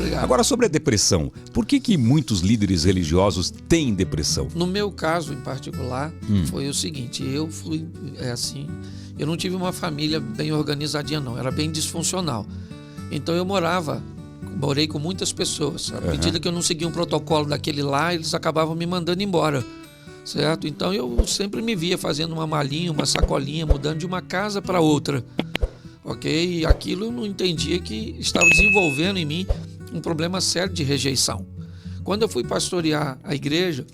Obrigado. Agora, sobre a depressão, por que muitos líderes religiosos têm depressão? No meu caso em particular, foi o seguinte, eu fui eu não tive uma família bem organizadinha não, era bem disfuncional. Então eu morei com muitas pessoas. À medida que eu não seguia um protocolo daquele lá, eles acabavam me mandando embora, certo? Então eu sempre me via fazendo uma malinha, uma sacolinha, mudando de uma casa para outra, ok? E aquilo eu não entendia que estava desenvolvendo em mim um problema sério de rejeição. Quando eu fui pastorear a igreja,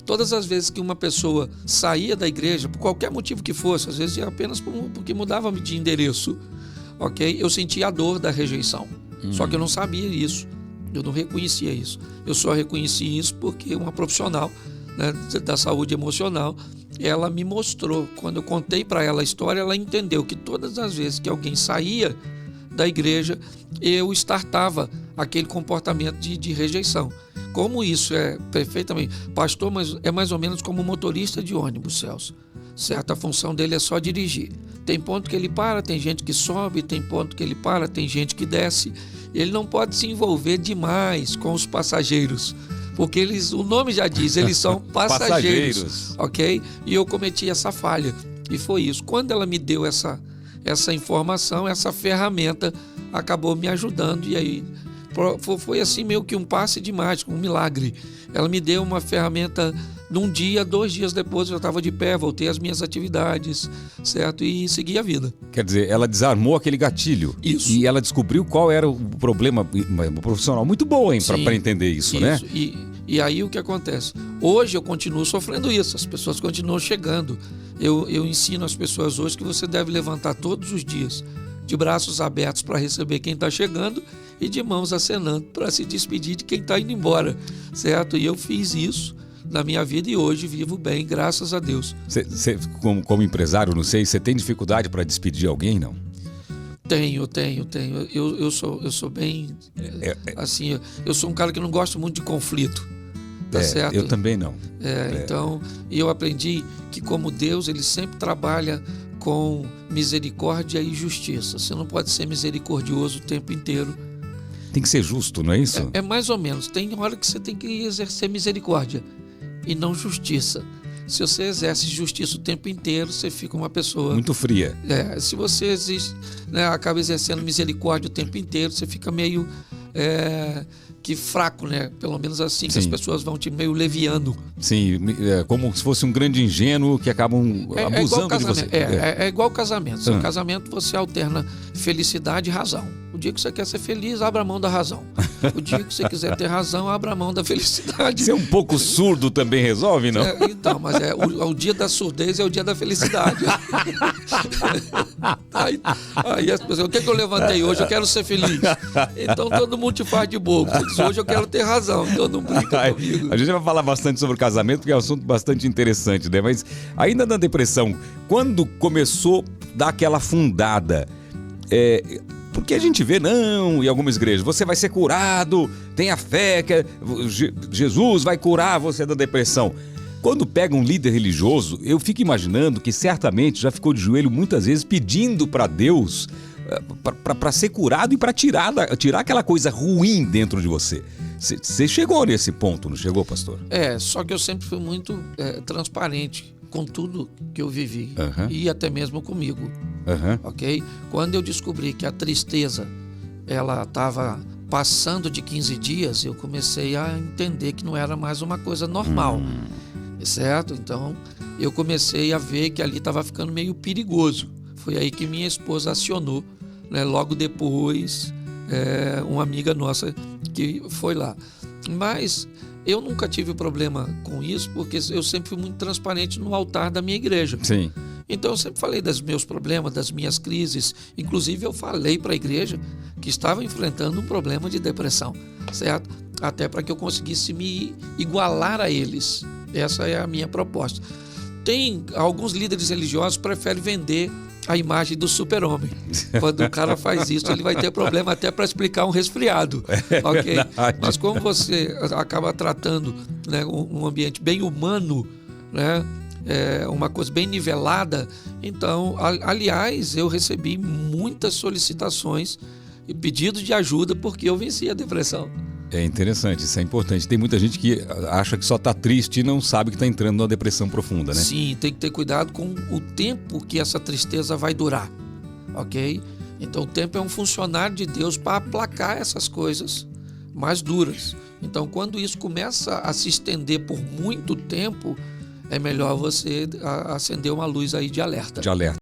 todas as vezes que uma pessoa saía da igreja, por qualquer motivo que fosse, às vezes apenas porque mudava de endereço, ok? Eu sentia a dor da rejeição. Só que eu não sabia isso, eu não reconhecia isso. Eu só reconheci isso porque uma profissional, né, da saúde emocional, ela me mostrou. Quando eu contei para ela a história, ela entendeu que todas as vezes que alguém saía da igreja, eu startava aquele comportamento de rejeição. Como isso é perfeitamente... Pastor, mas é mais ou menos como motorista de ônibus, Celso. Certo? A função dele é só dirigir. Tem ponto que ele para, tem gente que sobe, tem ponto que ele para, tem gente que desce. Ele não pode se envolver demais com os passageiros, porque o nome já diz, eles são passageiros. Ok? E eu cometi essa falha. E foi isso. Quando ela me deu essa informação, essa ferramenta, acabou me ajudando. E aí foi assim meio que um passe de mágica, um milagre. Ela me deu uma ferramenta. Num dia, 2 dias depois, eu já estava de pé, voltei às minhas atividades, certo? E segui a vida. Quer dizer, ela desarmou aquele gatilho. Isso. E ela descobriu qual era o problema. Uma profissional muito boa, hein, para entender isso, né? E aí o que acontece? Hoje eu continuo sofrendo isso, as pessoas continuam chegando. Eu ensino as pessoas hoje que você deve levantar todos os dias, de braços abertos para receber quem está chegando e de mãos acenando para se despedir de quem está indo embora, certo? E eu fiz isso na minha vida e hoje vivo bem, graças a Deus. Você, como empresário, não sei, você tem dificuldade para despedir alguém, não? Tenho. Eu sou bem... assim, eu sou um cara que não gosto muito de conflito, tá certo? Eu também não. Então, eu aprendi que como Deus, ele sempre trabalha com misericórdia e justiça. Você não pode ser misericordioso o tempo inteiro. Tem que ser justo, não é isso? É mais ou menos. Tem hora que você tem que exercer misericórdia e não justiça. Se você exerce justiça o tempo inteiro, você fica uma pessoa... muito fria. Se você acaba exercendo misericórdia o tempo inteiro, você fica meio que fraco, né? Pelo menos assim, que as pessoas vão te meio leviando. Sim, como se fosse um grande ingênuo que acabam abusando de você. É igual casamento. Seu casamento, você alterna felicidade e razão. O dia que você quer ser feliz, abra a mão da razão. O dia que você quiser ter razão, abra a mão da felicidade. Ser um pouco surdo também resolve, não? Então, mas o dia da surdez é o dia da felicidade. Aí as pessoas, o que eu levantei hoje? Eu quero ser feliz. Então todo mundo te faz de bobo. Hoje eu quero ter razão, então não brinca comigo. A gente vai falar bastante sobre o casamento, porque é um assunto bastante interessante, né? Mas ainda na depressão, quando começou a dar aquela afundada, porque a gente vê, em algumas igrejas, você vai ser curado, tenha fé, que Jesus vai curar você da depressão. Quando pega um líder religioso, eu fico imaginando que certamente já ficou de joelho muitas vezes pedindo para Deus para ser curado e para tirar aquela coisa ruim dentro de você. Você chegou nesse ponto, não chegou, pastor? Só que eu sempre fui muito transparente com tudo que eu vivi, e até mesmo comigo, ok? Quando eu descobri que a tristeza ela estava passando de 15 dias, eu comecei a entender que não era mais uma coisa normal, certo? Então eu comecei a ver que ali estava ficando meio perigoso. Foi aí que minha esposa acionou, né? Logo depois, uma amiga nossa que foi lá. Mas eu nunca tive problema com isso, porque eu sempre fui muito transparente no altar da minha igreja. Sim. Então eu sempre falei dos meus problemas, das minhas crises. Inclusive eu falei para a igreja que estava enfrentando um problema de depressão, certo? Até para que eu conseguisse me igualar a eles. Essa é a minha proposta. Tem alguns líderes religiosos que preferem vender a imagem do super-homem. Quando o cara faz isso, ele vai ter problema até para explicar um resfriado, ok? Mas como você acaba tratando, né, um ambiente bem humano, né, uma coisa bem nivelada, então, aliás, eu recebi muitas solicitações e pedido de ajuda porque eu venci a depressão. É interessante, isso é importante. Tem muita gente que acha que só está triste e não sabe que está entrando numa depressão profunda, né? Sim, tem que ter cuidado com o tempo que essa tristeza vai durar, ok? Então o tempo é um funcionário de Deus para aplacar essas coisas mais duras. Então quando isso começa a se estender por muito tempo, é melhor você acender uma luz aí de alerta. De alerta.